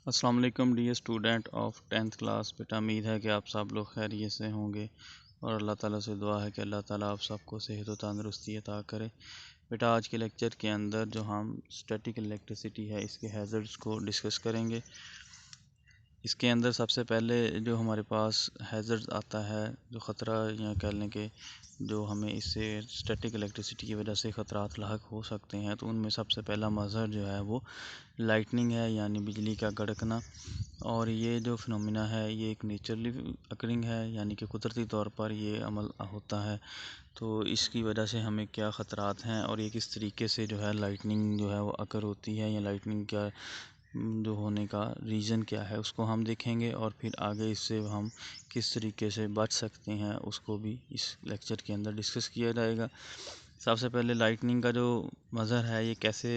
अस्सलाम वालेकुम dear student of 10th class. बेटा उम्मीद है कि आप सब लोग खैरियत से होंगे और अल्लाह ताला से दुआ है कि अल्लाह ताला आप सबको सेहत और तंदुरुस्ती अता करे। बेटा आज के लेक्चर के अंदर जो हम स्टैटिक इलेक्ट्रिसिटी है इसके हैज़र्ड्स को डिस्कस करेंगे। इसके अंदर सबसे पहले जो हमारे पास हैज़र्ड आता है, जो ख़तरा या कह लें कि जो हमें इससे स्टैटिक इलेक्ट्रिसिटी की वजह से ख़तरात लाहक हो सकते हैं, तो उनमें सबसे पहला मज़हर जो है वो लाइटनिंग है, यानी बिजली का कड़कना। और ये जो फिनोमिना है ये एक नेचुरली अकरिंग है, यानी कि कुदरती तौर पर ये अमल होता है। तो इसकी वजह से हमें क्या ख़तरात हैं और ये किस तरीके से जो है लाइटनिंग जो है वो अकर होती है, या लाइटनिंग क्या जो होने का रीज़न क्या है उसको हम देखेंगे, और फिर आगे इससे हम किस तरीके से बच सकते हैं उसको भी इस लेक्चर के अंदर डिस्कस किया जाएगा। सबसे पहले लाइटनिंग का जो मज़हर है ये कैसे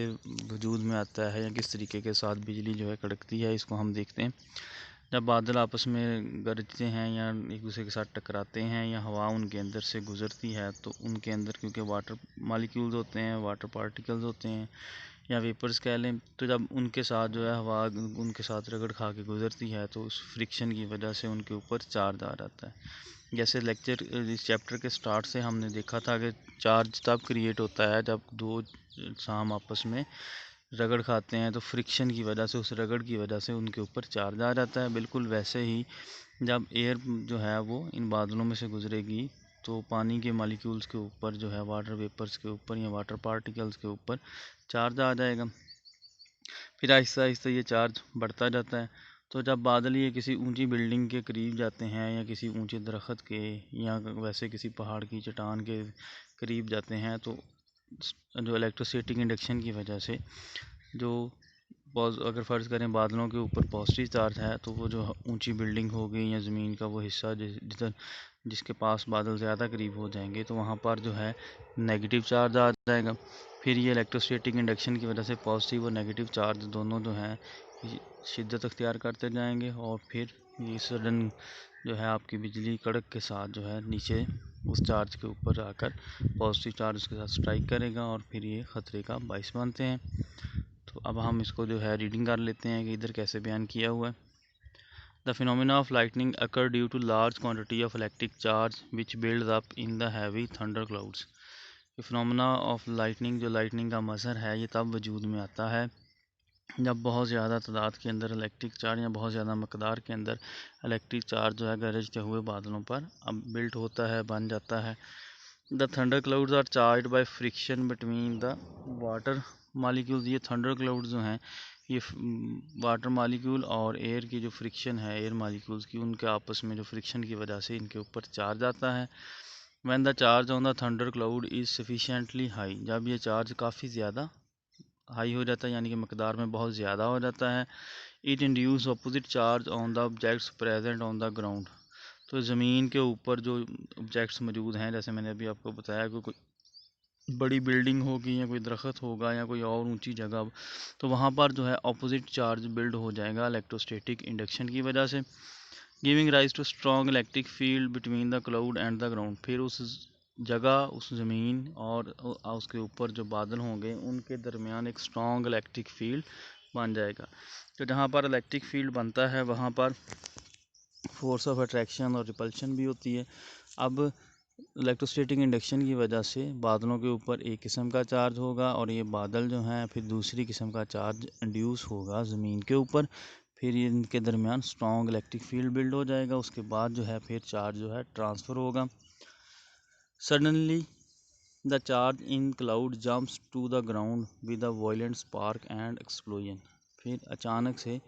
वजूद में आता है या किस तरीके के साथ बिजली जो है कड़कती है, इसको हम देखते हैं। जब बादल आपस में गरजते हैं या एक दूसरे के साथ टकराते हैं या हवा उनके अंदर से गुज़रती है, तो उनके अंदर क्योंकि वाटर मालिक्यूल्स होते हैं, वाटर पार्टिकल्स होते हैं या वेपर्स कह लें, तो जब उनके साथ जो है हवा उनके साथ रगड़ खा के गुज़रती है तो उस फ्रिक्शन की वजह से उनके ऊपर चार्ज आ जाता है। जैसे लेक्चर इस चैप्टर के स्टार्ट से हमने देखा था कि चार्ज तब क्रिएट होता है जब दो साम आपस में रगड़ खाते हैं, तो फ्रिक्शन की वजह से, उस रगड़ की वजह से उनके ऊपर चार्ज आ जाता है। बिल्कुल वैसे ही जब एयर जो है वो इन बादलों में से गुजरेगी तो पानी के मॉलिक्यूल्स के ऊपर जो है, वाटर वेपर्स के ऊपर या वाटर पार्टिकल्स के ऊपर चार्ज आ जाएगा। फिर आहिस्ता आहिस्ता ये चार्ज बढ़ता जाता है। तो जब बादल ये किसी ऊंची बिल्डिंग के करीब जाते हैं या किसी ऊंचे दरख्त के या वैसे किसी पहाड़ की चट्टान के करीब जाते हैं, तो जो इलेक्ट्रोस्टैटिक इंडक्शन की वजह से जो अगर फ़र्ज़ करें बादलों के ऊपर पॉजिटिव चार्ज है, तो वो जो ऊंची बिल्डिंग हो गई या ज़मीन का वो हिस्सा जिधर जिसके पास बादल ज़्यादा करीब हो जाएंगे, तो वहाँ पर जो है नेगेटिव चार्ज आ जाएगा। फिर ये इलेक्ट्रोस्टैटिक इंडक्शन की वजह से पॉजिटिव और नेगेटिव चार्ज दोनों जो हैं शिद्दत अख्तियार करते जाएंगे, और फिर ये सडन जो है आपकी बिजली कड़क के साथ जो है नीचे उस चार्ज के ऊपर आकर पॉजिटिव चार्ज उसके साथ स्ट्राइक करेगा और फिर ये ख़तरे का बाइस बनते हैं। तो अब हम इसको जो है रीडिंग कर लेते हैं कि इधर कैसे बयान किया हुआ है। The phenomena of lightning occur due to large quantity of electric charge which builds up in the heavy thunder clouds. Phenomena of lightning, जो लाइटनिंग का मज़हर है, ये तब वजूद में आता है जब बहुत ज़्यादा तादाद के अंदर इलेक्ट्रिक चार्ज या बहुत ज़्यादा मकदार के अंदर इलेक्ट्रिक चार्ज जो है गरजते हुए बादलों पर अब बिल्ट होता है, बन जाता है। The thunder clouds are charge by friction between the water molecules. ये थंडर क्लाउड्स जो हैं ये वाटर मालिक्यूल और एयर की जो फ्रिक्शन है, एयर मालिक्यूल्स की, उनके आपस में जो फ्रिक्शन की वजह से इनके ऊपर चार्ज आता है। When the charge on the thunder cloud is sufficiently high, जब ये चार्ज काफ़ी ज़्यादा हाई हो जाता है यानी कि मकदार में बहुत ज़्यादा हो जाता है, it induce opposite charge on the objects present on the ground. तो ज़मीन के ऊपर जो ऑब्जेक्ट्स मौजूद हैं, जैसे मैंने अभी आपको बताया कि कोई बड़ी बिल्डिंग होगी या कोई दरख्त होगा या कोई और ऊंची जगह, तो वहाँ पर जो है अपोजिट चार्ज बिल्ड हो जाएगा इलेक्ट्रोस्टैटिक इंडक्शन की वजह से, giving rise to strong electric field between the cloud and the ground. फिर उस जगह, उस ज़मीन और उसके ऊपर जो बादल होंगे उनके दरमियान एक स्ट्रॉन्ग इलेक्ट्रिक फील्ड बन जाएगा। तो जहाँ पर इलेक्ट्रिक फील्ड बनता है वहाँ पर फोर्स ऑफ अट्रैक्शन और रिपल्शन भी होती है। अब इलेक्ट्रोस्टैटिक इंडक्शन की वजह से बादलों के ऊपर एक किस्म का चार्ज होगा और ये बादल जो हैं फिर दूसरी किस्म का चार्ज इंड्यूस होगा ज़मीन के ऊपर। फिर इनके दरमियान स्ट्रॉन्ग इलेक्ट्रिक फील्ड बिल्ड हो जाएगा। उसके बाद जो है फिर चार्ज जो है ट्रांसफ़र होगा। Suddenly the charge in cloud jumps to the ground with a violent spark and explosion. फिर अचानक से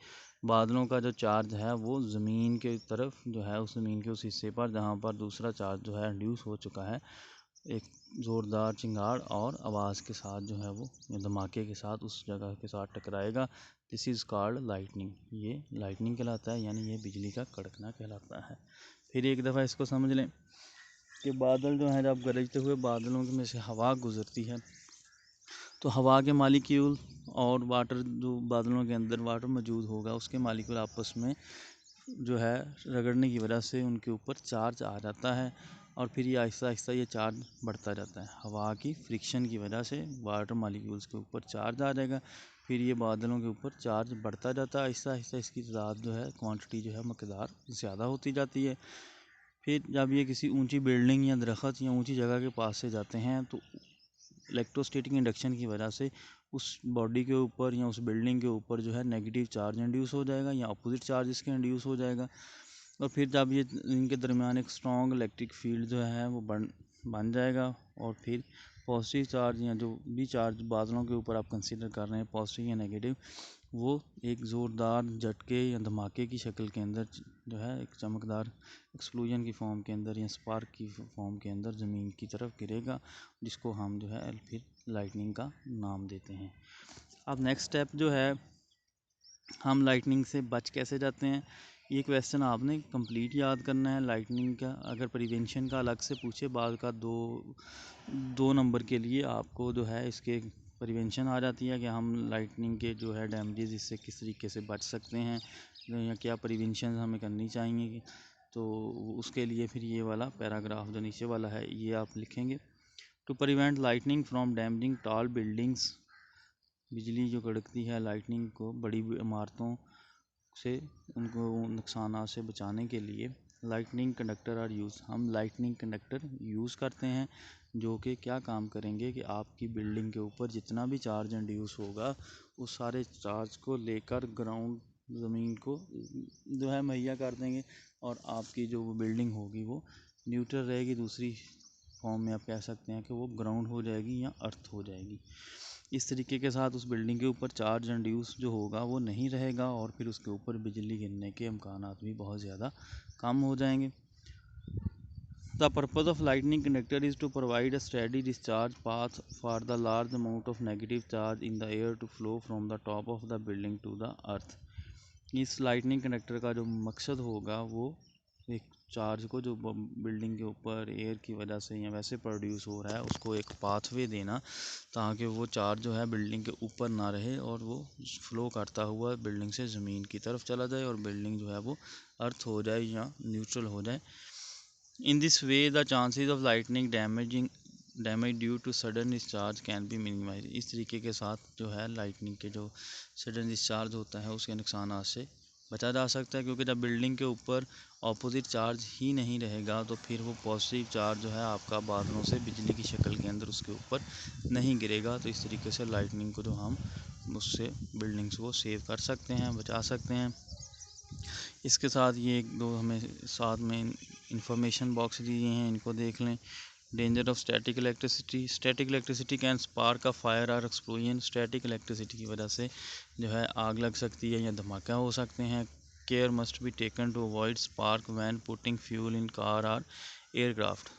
बादलों का जो चार्ज है वो ज़मीन के तरफ जो है, उस ज़मीन के उस हिस्से पर जहाँ पर दूसरा चार्ज जो है इंड्यूस हो चुका है, एक ज़ोरदार चिंगाड़ और आवाज़ के साथ जो है वो धमाके के साथ उस जगह के साथ टकराएगा। This is called lightning. ये लाइटनिंग कहलाता है, यानी ये बिजली का कड़कना कहलाता है। फिर एक दफ़ा इसको समझ लें कि बादल जो हैं, जब गरजते हुए बादलों में से हवा गुजरती है, तो हवा के मालिक्यूल और वाटर, जो बादलों के अंदर वाटर मौजूद होगा, उसके मालिक्यूल आपस में जो है रगड़ने की वजह से उनके ऊपर चार्ज आ जाता है, और फिर ये आहिस्ता आहिस्ता ये चार्ज बढ़ता जाता है। हवा की फ्रिक्शन की वजह से वाटर मालिक्यूल्स के ऊपर चार्ज आ जाएगा। फिर ये बादलों के ऊपर चार्ज बढ़ता जाता है, आहिस्ता आहिस्ता इसकी तादाद जो है, क्वांटिटी जो है, मकदार ज़्यादा होती जाती है। फिर जब ये किसी ऊंची बिल्डिंग या दरख्त या ऊंची जगह के पास से जाते हैं तो इलेक्ट्रोस्टैटिक इंडक्शन की वजह से उस बॉडी के ऊपर या उस बिल्डिंग के ऊपर जो है नेगेटिव चार्ज इंड्यूस हो जाएगा या अपोजिट चार्ज इसके इंड्यूस हो जाएगा। और फिर जब ये इनके दरमियान एक स्ट्रॉन्ग इलेक्ट्रिक फील्ड जो है वो बन जाएगा, और फिर पॉजिटिव चार्ज या जो भी चार्ज बादलों के ऊपर आप कंसीडर कर रहे हैं, पॉजिटिव या नेगेटिव, वो एक ज़ोरदार झटके या धमाके की शक्ल के अंदर जो है एक चमकदार एक्सप्लोजन की फॉर्म के अंदर या स्पार्क की फॉर्म के अंदर ज़मीन की तरफ गिरेगा, जिसको हम जो है फिर लाइटनिंग का नाम देते हैं। अब नेक्स्ट स्टेप जो है, हम लाइटनिंग से बच कैसे जाते हैं, ये क्वेश्चन आपने कंप्लीट याद करना है। लाइटनिंग का अगर प्रिवेंशन का अलग से पूछे बाद का दो नंबर के लिए आपको जो है इसके प्रिवेंशन आ जाती है कि हम लाइटनिंग के जो है डैमेजेस इससे किस तरीके से बच सकते हैं या क्या प्रिवेंशन हमें करनी चाहिए। तो उसके लिए फिर ये वाला पैराग्राफ जो नीचे वाला है ये आप लिखेंगे। To prevent lightning from damaging tall buildings, बिजली जो कड़कती है लाइटनिंग को बड़ी इमारतों से उनको नुकसान से बचाने के लिए लाइटनिंग कंडक्टर आर यूज़, हम लाइटनिंग कंडक्टर यूज़ करते हैं, जो कि क्या काम करेंगे कि आपकी बिल्डिंग के ऊपर जितना भी चार्ज इंड्यूस होगा उस सारे चार्ज को लेकर ग्राउंड ज़मीन को जो है मुहैया कर देंगे, और आपकी जो बिल्डिंग होगी वो न्यूट्रल रहेगी। दूसरी फॉर्म में आप कह सकते हैं कि वो ग्राउंड हो जाएगी या अर्थ हो जाएगी। इस तरीके के साथ उस बिल्डिंग के ऊपर चार्ज इंड्यूस जो होगा वो नहीं रहेगा, और फिर उसके ऊपर बिजली गिरने के इम्कानात भी बहुत ज़्यादा कम हो जाएंगे। The purpose of lightning conductor is to provide a steady discharge path for the large amount of negative charge in the air to flow from the top of the building to the earth। इस lightning conductor का जो मकसद होगा वो एक charge को जो building के ऊपर एयर की वजह से या वैसे प्रोड्यूस हो रहा है उसको एक पाथवे देना, ताकि वो चार्ज जो है बिल्डिंग के ऊपर ना रहे और वो फ्लो करता हुआ बिल्डिंग से ज़मीन की तरफ चला जाए और बिल्डिंग जो है वो अर्थ हो जाए या न्यूट्रल हो जाए। In this way, the chances of lightning damage due to sudden discharge can be minimized। इस तरीके के साथ जो है लाइटनिंग के जो सडन डिस्चार्ज होता है उसके नुकसान से बचा जा सकता है, क्योंकि जब बिल्डिंग के ऊपर ऑपोजिट चार्ज ही नहीं रहेगा तो फिर वो पॉजिटिव चार्ज जो है आपका बादलों से बिजली की शक्ल के अंदर उसके ऊपर नहीं गिरेगा। तो इस तरीके से लाइटनिंग को जो हम उससे बिल्डिंग्स को सेव कर सकते हैं, बचा सकते हैं। इसके साथ ये एक दो हमें साथ में इंफॉर्मेशन बॉक्स दिए हैं, इनको देख लें। Danger of static electricity, static electricity can spark a fire और एक्सप्लोजन। स्टैटिक इलेक्ट्रिसिटी की वजह से जो है आग लग सकती है या धमाका हो सकते हैं। Care must be taken to avoid spark when putting fuel in car और एयरक्राफ्ट।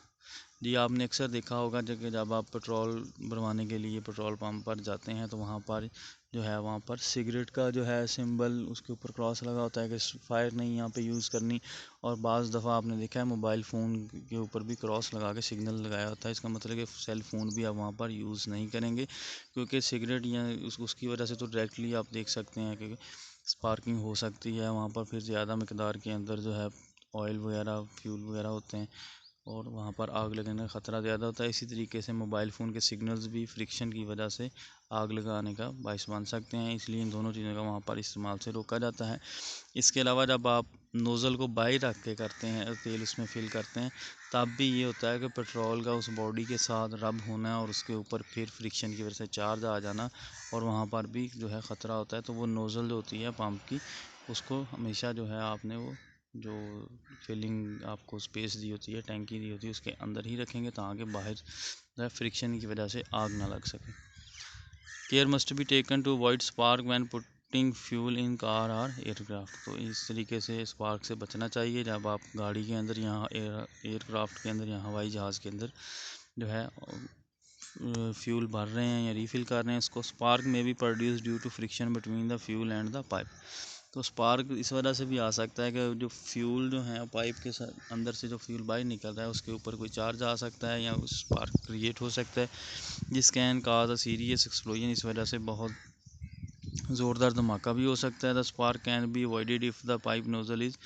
जी आपने अक्सर देखा होगा जब आप पेट्रोल भरवाने के लिए पेट्रोल पंप पर जाते हैं तो वहाँ पर जो है वहाँ पर सिगरेट का जो है सिंबल उसके ऊपर क्रॉस लगा होता है कि फायर नहीं यहाँ पे यूज़ करनी। और बाज़ दफ़ा आपने देखा है मोबाइल फ़ोन के ऊपर भी क्रॉस लगा के सिग्नल लगाया होता है। इसका मतलब कि सेल फ़ोन भी आप वहाँ पर यूज़ नहीं करेंगे, क्योंकि सिगरेट या उसकी वजह से तो डायरेक्टली आप देख सकते हैं कि स्पार्किंग हो सकती है वहाँ पर। फिर ज़्यादा मकदार के अंदर जो है ऑयल वगैरह फ्यूल वगैरह होते हैं और वहाँ पर आग लगने का ख़तरा ज़्यादा होता है। इसी तरीके से मोबाइल फ़ोन के सिग्नल्स भी फ्रिक्शन की वजह से आग लगाने का बायस बन सकते हैं, इसलिए इन दोनों चीज़ों का वहाँ पर इस्तेमाल से रोका जाता है। इसके अलावा जब आप नोज़ल को बाहर रख के करते हैं तेल उसमें फिल करते हैं तब भी ये होता है कि पेट्रोल का उस बॉडी के साथ रब होना और उसके ऊपर फिर फ्रिक्शन की वजह से चार्ज आ जाना और वहाँ पर भी जो है ख़तरा होता है। तो वो नोज़ल जो होती है पंप की उसको हमेशा जो है आपने वो जो फिलिंग आपको स्पेस दी होती है टैंकी दी होती है उसके अंदर ही रखेंगे ताकि बाहर फ्रिक्शन की वजह से आग ना लग सके। Care must be taken to avoid spark when putting fuel in car और एयरक्राफ्ट। तो इस तरीके से स्पार्क से बचना चाहिए जब आप गाड़ी के अंदर या एयरक्राफ्ट के अंदर या हवाई जहाज़ के अंदर जो है फ्यूल भर रहे हैं या रीफ़िल कर रहे हैं। इसको स्पार्क में भी produce due to friction between the fuel and the pipe. तो स्पार्क इस वजह से भी आ सकता है कि जो फ्यूल जो है पाइप के अंदर से जो फ्यूल बाहर निकल रहा है उसके ऊपर कोई चार्ज आ सकता है या स्पार्क क्रिएट हो सकता है, जिस can cause a serious explosion. इस वजह से बहुत ज़ोरदार धमाका भी हो सकता है। The spark can be avoided if the pipe nozzle is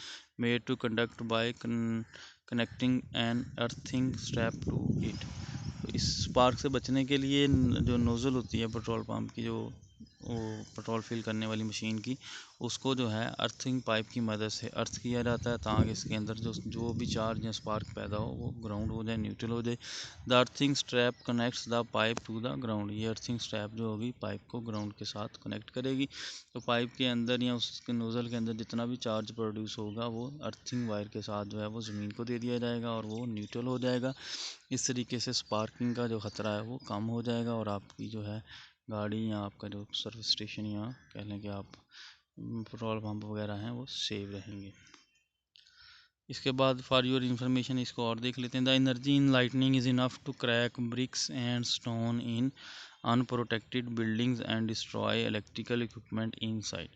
made to conduct by connecting an earthing strap to it. तो इस स्पार्क से बचने के लिए जो नोज़ल होती है पेट्रोल पंप की जो वो पेट्रोल फिल करने वाली मशीन की, उसको जो है अर्थिंग पाइप की मदद से अर्थ किया जाता है, ताकि इसके अंदर जो भी चार्ज या स्पार्क पैदा हो वो ग्राउंड हो जाए, न्यूट्रल हो जाए। The earthing strap connects the pipe to the ground. ये अर्थिंग स्ट्रैप जो होगी पाइप को ग्राउंड के साथ कनेक्ट करेगी। तो पाइप के अंदर या उसके नोज़ल के अंदर जितना भी चार्ज प्रोड्यूस होगा वो अर्थिंग वायर के साथ जो है वो ज़मीन को दे दिया जाएगा और वो न्यूट्रल हो जाएगा। इस तरीके से स्पार्किंग का जो ख़तरा है वो कम हो जाएगा और आपकी जो है गाड़ी या आपका जो सर्विस स्टेशन या कह लें कि आप पेट्रोल पंप वगैरह हैं वो सेव रहेंगे। इसके बाद फॉर योर इंफॉर्मेशन इसको और देख लेते हैं। The energy in lightning is enough to crack bricks and stone in unprotected buildings and destroy electrical equipment inside.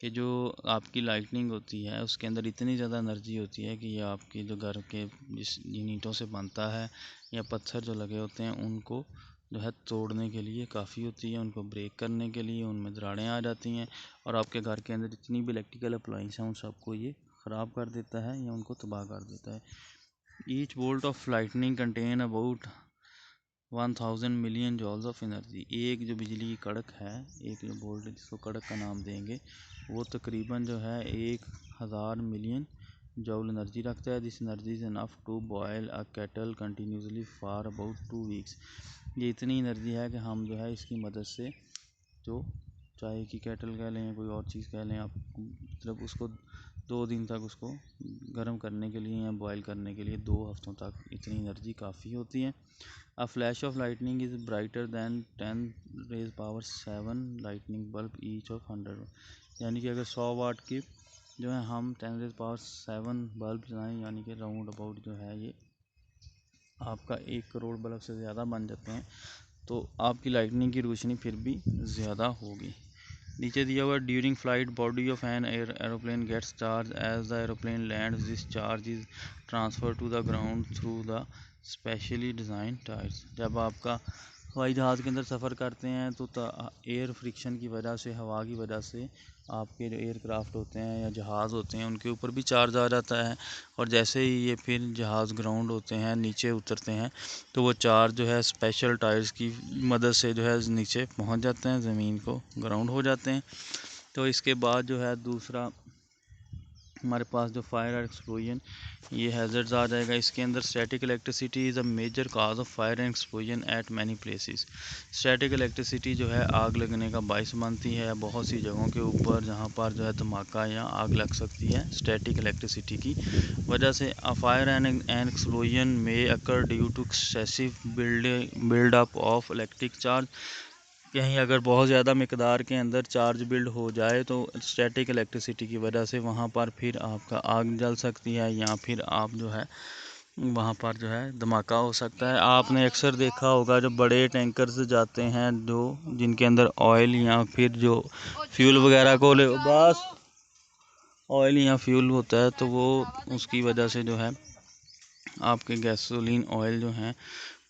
कि जो आपकी लाइटनिंग होती है उसके अंदर इतनी ज़्यादा एनर्जी होती है कि ये आपके जो घर के जिन ईंटों से बनता है या पत्थर जो लगे होते हैं उनको जो है तोड़ने के लिए काफ़ी होती है, उनको ब्रेक करने के लिए उनमें दरारें आ जाती हैं और आपके घर के अंदर जितनी भी इलेक्ट्रिकल अप्लाइंस हैं उन सबको ये ख़राब कर देता है या उनको तबाह कर देता है। Each volt of lightning contain about 1000 million joules of energy. एक जो बिजली की कड़क है, एक जो वोल्ट जिसको कड़क का नाम देंगे, वो तकरीबन जो है 1000 मिलियन जॉल एनर्जी रखता है। This energy is enough to boil a kettle continuously for about 2 weeks. ये इतनी एनर्जी है कि हम जो है इसकी मदद से जो चाय की केटल कह लें या कोई और चीज़ कह लें आप, मतलब उसको 2 दिन तक उसको गर्म करने के लिए या बॉयल करने के लिए 2 हफ्तों तक इतनी एनर्जी काफ़ी होती है। A flash of lightning is brighter than 10 raise power 7 lightning bulb each of 100। यानी कि अगर 100 वाट की जो है हम 10 रेज पावर 7 बल्ब चलाएँ, यानी कि राउंड अबाउट जो है ये आपका 1 करोड़ बल्ब से ज़्यादा बन जाते हैं, तो आपकी लाइटनिंग की रोशनी फिर भी ज़्यादा होगी। नीचे दिया हुआ during flight body of an aeroplane gets charge as the aeroplane lands. This charge is transfer to the ground through the specially design tyres. जब आपका हवाई जहाज़ के अंदर सफ़र करते हैं तो एयर फ्रिक्शन की वजह से, हवा की वजह से आपके जो एयरक्राफ्ट होते हैं या जहाज़ होते हैं उनके ऊपर भी चार्ज आ जाता है और जैसे ही ये फिर जहाज़ ग्राउंड होते हैं, नीचे उतरते हैं, तो वो चार्ज जो है स्पेशल टायर्स की मदद से जो है नीचे पहुंच जाते हैं, ज़मीन को ग्राउंड हो जाते हैं। तो इसके बाद जो है दूसरा हमारे पास जो फायर एंड एक्सप्लोजन, ये हैज़र्ड्स आ जाएगा। इसके अंदर static electricity is a major cause of fire and explosion at many places. Static electricity जो है आग लगने का बायस बनती है बहुत सी जगहों के ऊपर जहाँ पर जो है धमाका या आग लग सकती है स्टैटिक इलेक्ट्रिसिटी की वजह से। अ फायर एंड एक्सप्लोजन में occur due to excessive build up of electric charge. कहीं अगर बहुत ज़्यादा मिकदार के अंदर चार्ज बिल्ड हो जाए तो स्टैटिक इलेक्ट्रिसिटी की वजह से वहाँ पर फिर आपका आग जल सकती है या फिर आप जो है वहाँ पर जो है धमाका हो सकता है। आपने अक्सर देखा होगा जो बड़े टैंकर्स जाते हैं जो जिनके अंदर ऑयल या फिर जो फ्यूल वगैरह को बस ऑयल या फ्यूल होता है, तो वो उसकी वजह से जो है आपके गैसोलीन ऑयल जो हैं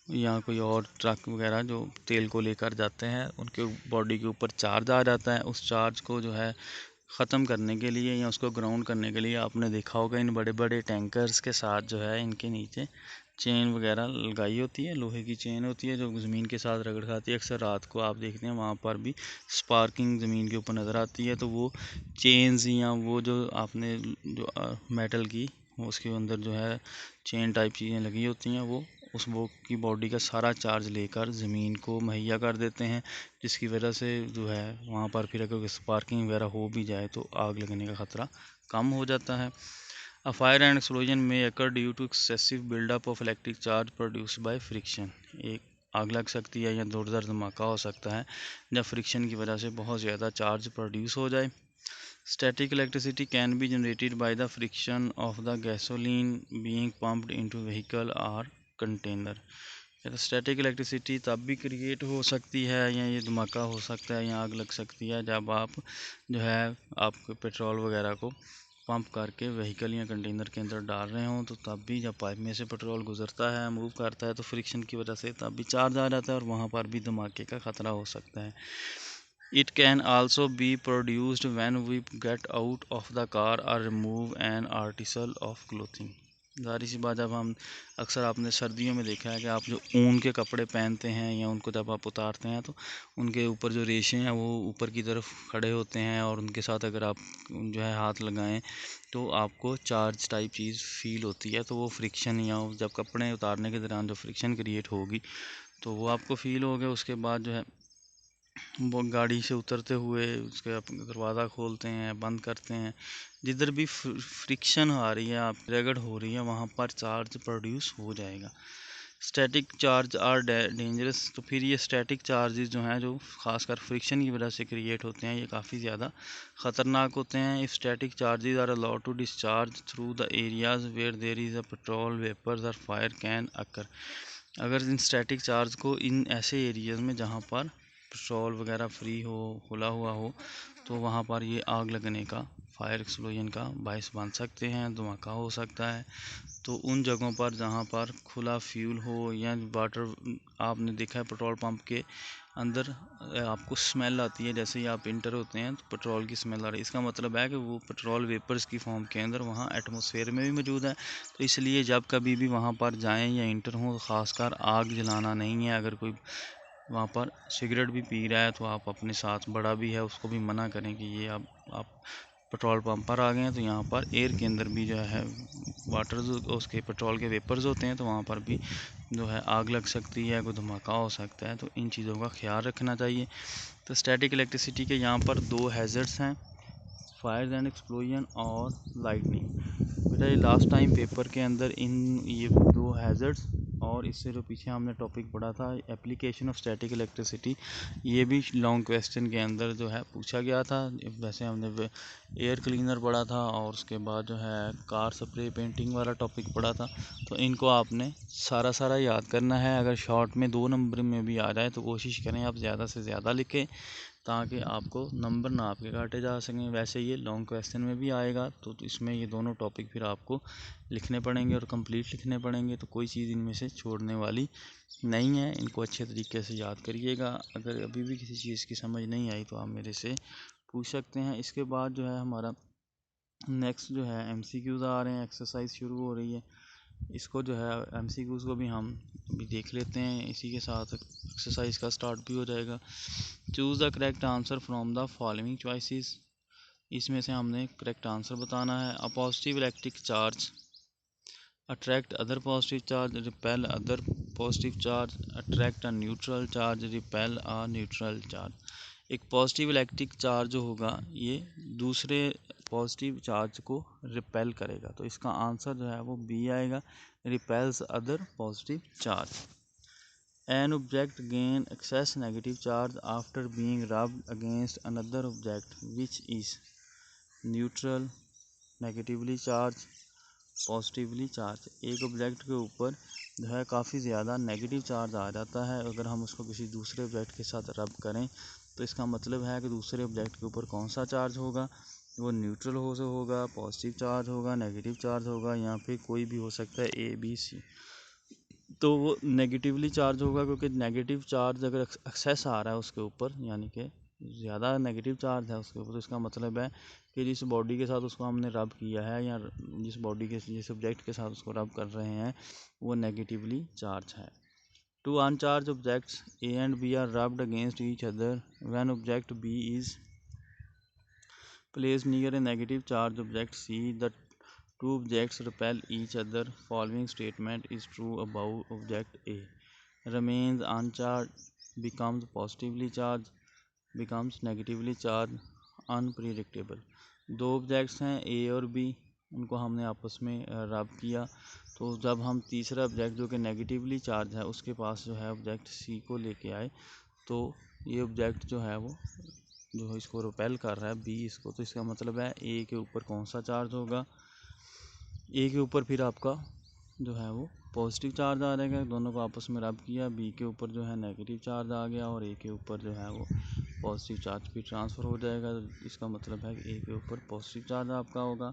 या कोई और ट्रक वगैरह जो तेल को लेकर जाते हैं उनके बॉडी के ऊपर चार्ज आ जाता है। उस चार्ज को जो है ख़त्म करने के लिए या उसको ग्राउंड करने के लिए आपने देखा होगा इन बड़े बड़े टैंकर्स के साथ जो है इनके नीचे चेन वगैरह लगाई होती है, लोहे की चेन होती है जो ज़मीन के साथ रगड़ खाती है। अक्सर रात को आप देखते हैं वहाँ पर भी स्पार्किंग ज़मीन के ऊपर नज़र आती है, तो वो चेन्स या वो जो आपने जो मेटल की उसके अंदर जो है चेन टाइप चीज़ें लगी होती हैं वो की बॉडी का सारा चार्ज लेकर ज़मीन को मुहैया कर देते हैं, जिसकी वजह से जो है वहाँ पर फिर अगर स्पार्किंग वगैरह हो भी जाए तो आग लगने का ख़तरा कम हो जाता है। अ फायर एंड एक्सप्लोजन में occur due to excessive buildup of electric charge produced by friction. एक आग लग सकती है या जोरदार धमाका हो सकता है जब फ्रिक्शन की वजह से बहुत ज़्यादा चार्ज प्रोड्यूस हो जाए। Static electricity can be generated by the friction of the gasoline being pumped into vehicle or container। या तो स्टैटिक इलेक्ट्रिसिटी तब भी क्रिएट हो सकती है या ये धमाका हो सकता है या आग लग सकती है जब आप जो है आपके पेट्रोल वगैरह को पंप करके व्हीकल या कंटेनर के अंदर डाल रहे हों, तो तब भी जब पाइप में से पेट्रोल गुजरता है, मूव करता है, तो फ्रिक्शन की वजह से तब भी चार्ज आ जाता है और वहाँ पर भी धमाके का ख़तरा हो सकता है। It can also be produced when we get out of the car or remove an article of clothing। ज़ाहिर सी बात, जब हम अक्सर आपने सर्दियों में देखा है कि आप जो ऊन के कपड़े पहनते हैं या उनको जब आप उतारते हैं तो उनके ऊपर जो रेशे हैं वो ऊपर की तरफ खड़े होते हैं, और उनके साथ अगर आप जो है हाथ लगाएं तो आपको चार्ज टाइप चीज़ फील होती है। तो वो फ्रिक्शन या जब कपड़े उतारने के दौरान जो फ्रिक्शन क्रिएट होगी तो वो आपको फील होगा। उसके बाद जो है वो गाड़ी से उतरते हुए उसके अपने दरवाज़ा खोलते हैं, बंद करते हैं, जिधर भी फ्रिक्शन आ रही है, आप रगड़ हो रही है, वहाँ पर चार्ज प्रोड्यूस हो जाएगा। Static charge are dangerous. तो फिर ये स्टैटिक चार्जेस जो हैं, जो खासकर फ्रिक्शन की वजह से क्रिएट होते हैं, ये काफ़ी ज़्यादा ख़तरनाक होते हैं। If static charges are allowed to discharge through the areas where there is a petrol vapours और फायर कैन अकर। अगर इन स्टैटिक चार्ज को इन ऐसे एरियाज़ में जहाँ पर पेट्रोल वगैरह फ्री हो, खुला हुआ हो, तो वहाँ पर ये आग लगने का, फायर एक्सप्लोजन का बायस बन सकते हैं, धमाका हो सकता है। तो उन जगहों पर जहाँ पर खुला फ्यूल हो या वाटर, आपने देखा है पेट्रोल पंप के अंदर आपको स्मेल आती है, जैसे ही आप इंटर होते हैं तो पेट्रोल की स्मेल आ रही है, इसका मतलब है कि वो पेट्रोल वेपर्स की फॉर्म के अंदर वहाँ एटमॉस्फेयर में भी मौजूद है। तो इसलिए जब कभी भी वहाँ पर जाएं या इंटर हो, ख़ासकर आग जलाना नहीं है। अगर कोई वहाँ पर सिगरेट भी पी रहा है तो आप अपने साथ, बड़ा भी है उसको भी मना करें कि ये आप पेट्रोल पंप पर आ गए हैं तो यहाँ पर एयर के अंदर भी जो है वाटर, जो उसके पेट्रोल के वेपर्स होते हैं, तो वहाँ पर भी जो है आग लग सकती है, कोई धमाका हो सकता है। तो इन चीज़ों का ख्याल रखना चाहिए। तो स्टैटिक इलेक्ट्रिसिटी के यहाँ पर दो हैज़र्ड्स हैं, फायर एंड एक्सप्लोजन और लाइटनिंग। बेटा ये लास्ट टाइम पेपर के अंदर इन ये दो हैज़र्ड्स और इससे जो पीछे हमने टॉपिक पढ़ा था एप्लीकेशन ऑफ स्टैटिक इलेक्ट्रिसिटी, ये भी लॉन्ग क्वेश्चन के अंदर जो है पूछा गया था। वैसे हमने एयर क्लीनर पढ़ा था और उसके बाद जो है कार स्प्रे पेंटिंग वाला टॉपिक पढ़ा था। तो इनको आपने सारा सारा याद करना है। अगर शॉर्ट में 2 नंबर में भी आ जाए तो कोशिश करें आप ज़्यादा से ज़्यादा लिखें, ताकि आपको नंबर ना आपके काटे जा सकें। वैसे ये लॉन्ग क्वेश्चन में भी आएगा तो इसमें ये दोनों टॉपिक फिर आपको लिखने पड़ेंगे और कंप्लीट लिखने पड़ेंगे। तो कोई चीज़ इनमें से छोड़ने वाली नहीं है। इनको अच्छे तरीके से याद करिएगा। अगर अभी भी किसी चीज़ की समझ नहीं आई तो आप मेरे से पूछ सकते हैं। इसके बाद जो है हमारा नेक्स्ट जो है MCQs आ रहे हैं, एक्सरसाइज शुरू हो रही है। इसको जो है MCQs को भी हम भी देख लेते हैं, इसी के साथ एक्सरसाइज का स्टार्ट भी हो जाएगा। Choose the correct answer from the following choices. इसमें से हमने करेक्ट आंसर बताना है। A positive electric charge attract other positive charge, repel other positive charge, attract a neutral charge, repel a neutral charge. एक positive electric charge जो होगा ये दूसरे पॉजिटिव चार्ज को रिपेल करेगा, तो इसका आंसर जो है वो बी आएगा, repels other positive charge. An object gain excess negative charge after being rubbed against another object which is neutral, negatively charged, positively charge. एक ऑब्जेक्ट के ऊपर जो है काफ़ी ज़्यादा नेगेटिव चार्ज आ जाता है, अगर हम उसको किसी दूसरे ऑब्जेक्ट के साथ रब करें तो इसका मतलब है कि दूसरे ऑब्जेक्ट के ऊपर कौन सा चार्ज होगा, वो न्यूट्रल होगा, पॉजिटिव चार्ज होगा, नेगेटिव चार्ज होगा, यहाँ पे कोई भी हो सकता है A B C। तो वो नेगेटिवली चार्ज होगा, क्योंकि नेगेटिव चार्ज अगर एक्सेस आ रहा है उसके ऊपर, यानी कि ज़्यादा नेगेटिव चार्ज है उसके ऊपर, तो इसका मतलब है कि जिस बॉडी के साथ उसको हमने रब किया है या जिस ऑब्जेक्ट के साथ उसको रब कर रहे हैं वो नेगेटिवली चार्ज है। Two uncharge objects A and B are rubbed against each other when object B is placed near a negative charge object C, the two objects repel each other. Following statement is true about object A. Remains uncharged, becomes positively charged, becomes negatively charged, unpredictable। दो objects हैं A और B, उनको हमने आपस में रब किया, तो जब हम तीसरा ऑब्जेक्ट जो कि नेगेटिवली चार्ज है उसके पास जो है ऑब्जेक्ट C को लेके आए, तो ये ऑब्जेक्ट जो है वो जो इसको रिपेल कर रहा है B इसको, तो इसका मतलब है A के ऊपर कौन सा चार्ज होगा, A के ऊपर फिर आपका जो है वो पॉजिटिव चार्ज आ जाएगा, दोनों को आपस में रब किया, B के ऊपर जो है नेगेटिव चार्ज आ गया और A के ऊपर जो है वो पॉजिटिव चार्ज भी ट्रांसफ़र हो जाएगा। इसका मतलब है कि A के ऊपर पॉजिटिव चार्ज आपका होगा।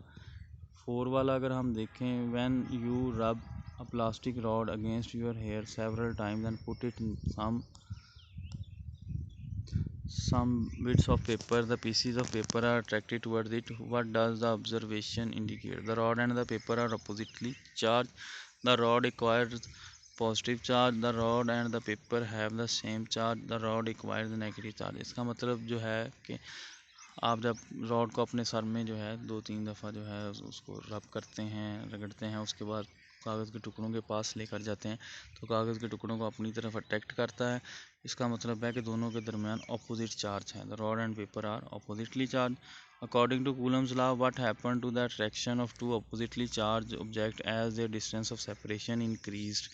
4 वाला अगर हम देखें, when you rub a plastic rod against your hair several times and put it in some bits of paper, the pieces of paper are attracted towards it. What does the observation indicate? The rod and the paper are oppositely charged. The rod acquires positive charge, the rod and the paper have the same charge, the rod acquires negative charge. इसका मतलब जो है कि आप जब rod को अपने sir में जो है 2-3 दफ़ा जो है उसको रब करते हैं, रगड़ते हैं, उसके बाद कागज़ के टुकड़ों के पास लेकर जाते हैं तो कागज़ के टुकड़ों को अपनी तरफ अट्रैक्ट करता है। इसका मतलब है कि दोनों के दरमियान अपोजिट चार्ज है। The rod and paper are oppositely charge. According to Coulomb's law, what happened to the attraction of two oppositely charged objects as their distance of separation increased?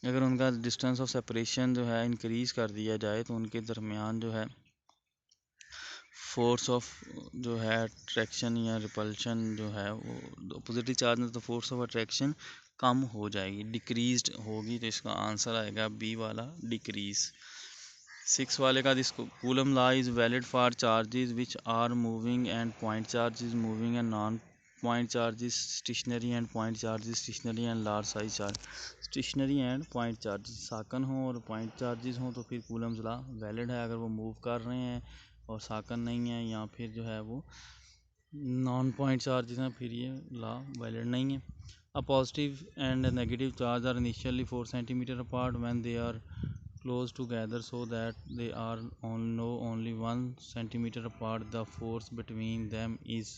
अगर उनका डिस्टेंस ऑफ सेपरेशन जो है increase कर दिया जाए तो उनके दरमियान जो है फोर्स ऑफ जो है अट्रैक्शन या रिपल्शन जो है वो अपोजिटली चार्ज में तो फोर्स ऑफ अट्रैक्शन कम हो जाएगी, डिक्रीज्ड होगी। तो इसका आंसर आएगा बी वाला, डिक्रीज। 6 वाले का this coulomb law is valid for charges which are moving and point charge is moving and non point charge is stationary and point charge is stationary and large size charge. Stationary and point charge साकन हो और point charges हो तो फिर Coulomb's law valid है। अगर वो move कर रहे हैं और साकन नहीं है या फिर जो है वो नॉन पॉइंट चार्जेस हैं फिर ये लॉ वैलिड नहीं है। A positive and negative charge are initially 4 centimetre apart when they are close together so that they are only 1 centimeter apart, the force between them is।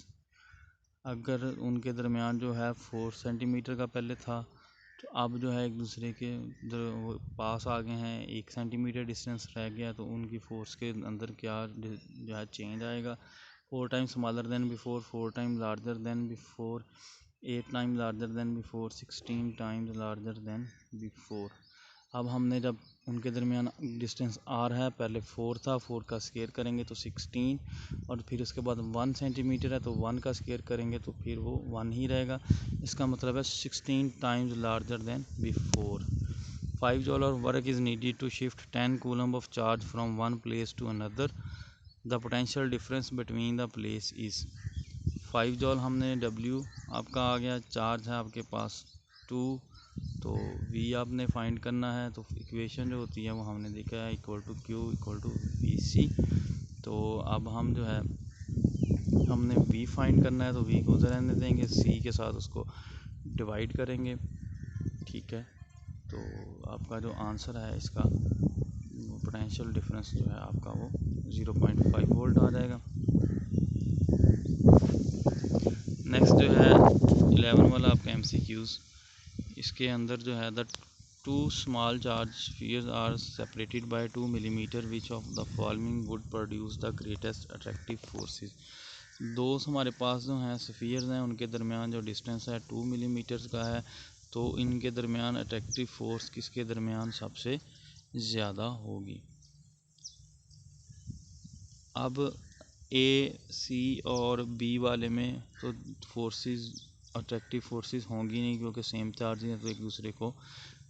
अगर उनके दरमियान जो है 4 सेंटीमीटर का पहले था तो अब जो है एक दूसरे के पास आ गए हैं, 1 सेंटीमीटर डिस्टेंस रह गया तो उनकी फोर्स के अंदर क्या जो है चेंज आएगा। 4 times smaller than before, 4 times larger than before, 8 times larger than before, 16 times larger than before. अब हमने जब उनके दरमियान डिस्टेंस आर है, पहले 4 था, 4 का स्केयर करेंगे तो 16 और फिर उसके बाद 1 सेंटीमीटर है तो 1 का स्केयर करेंगे तो फिर वो 1 ही रहेगा। इसका मतलब है 16 times larger than before. 5 joule और work is needed to shift 10 coulomb of charge from one place to another, the potential difference between the place is. 5 joule हमने W आपका आ गया, चार्ज है आपके पास 2 तो V आपने फाइंड करना है। तो इक्वेशन जो होती है वो हमने देखा है equal to Q equal to VC। तो अब हम जो है हमने V फाइंड करना है तो V को उधर रहने देंगे, C के साथ उसको डिवाइड करेंगे, ठीक है। तो आपका जो आंसर है इसका पोटेंशियल डिफरेंस जो है आपका वो 0.5 वोल्ट आ जाएगा। नेक्स्ट जो है 11 वाला आपका MCQs। इसके अंदर जो है the two small charge spheres are separated by 2 millimetre which of the following would produce the greatest attractive forces. दो हमारे पास जो हैं स्फीयर्स हैं उनके दरमियान जो डिस्टेंस है 2 मिलीमीटर का है तो इनके दरमियान अट्रैक्टिव फोर्स किसके दरमियान सबसे ज़्यादा होगी। अब A, C और B वाले में तो फोर्सेस अट्रैक्टिव फोर्सेस होंगी नहीं क्योंकि सेम चार्ज हैं तो एक दूसरे को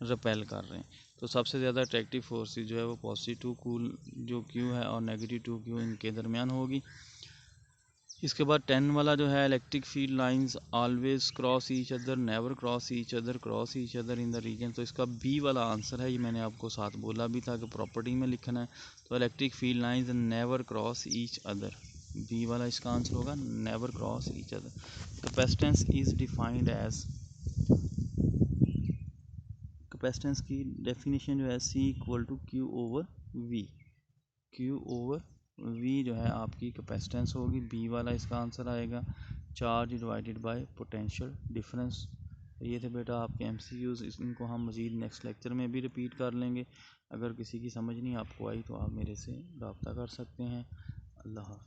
रिपेल कर रहे हैं। तो सबसे ज़्यादा अट्रैक्टिव फोर्सेस जो है वो पॉजिटिव कूल जो Q है और नेगेटिव 2Q इनके दरमियान होगी। इसके बाद 10 वाला जो है electric field lines always cross each other, never cross each other, cross each other in the region. तो इसका B वाला आंसर है, ये मैंने आपको साथ बोला भी था कि प्रॉपर्टी में लिखना है। तो electric field lines never cross each other, B वाला इसका आंसर होगा, never cross each other. Capacitance is defined as, capacitance की डेफिनेशन जो है C equal to Q over V, Q over V जो है आपकी कैपेसिटेंस होगी। B वाला इसका आंसर आएगा, charge divided by potential difference. ये थे बेटा आपके MCQs, इनको हम मज़ीद नेक्स्ट लेक्चर में भी रिपीट कर लेंगे। अगर किसी की समझ नहीं आपको आई तो आप मेरे से रब्ता कर सकते हैं। अल्लाह हाफ़िज़।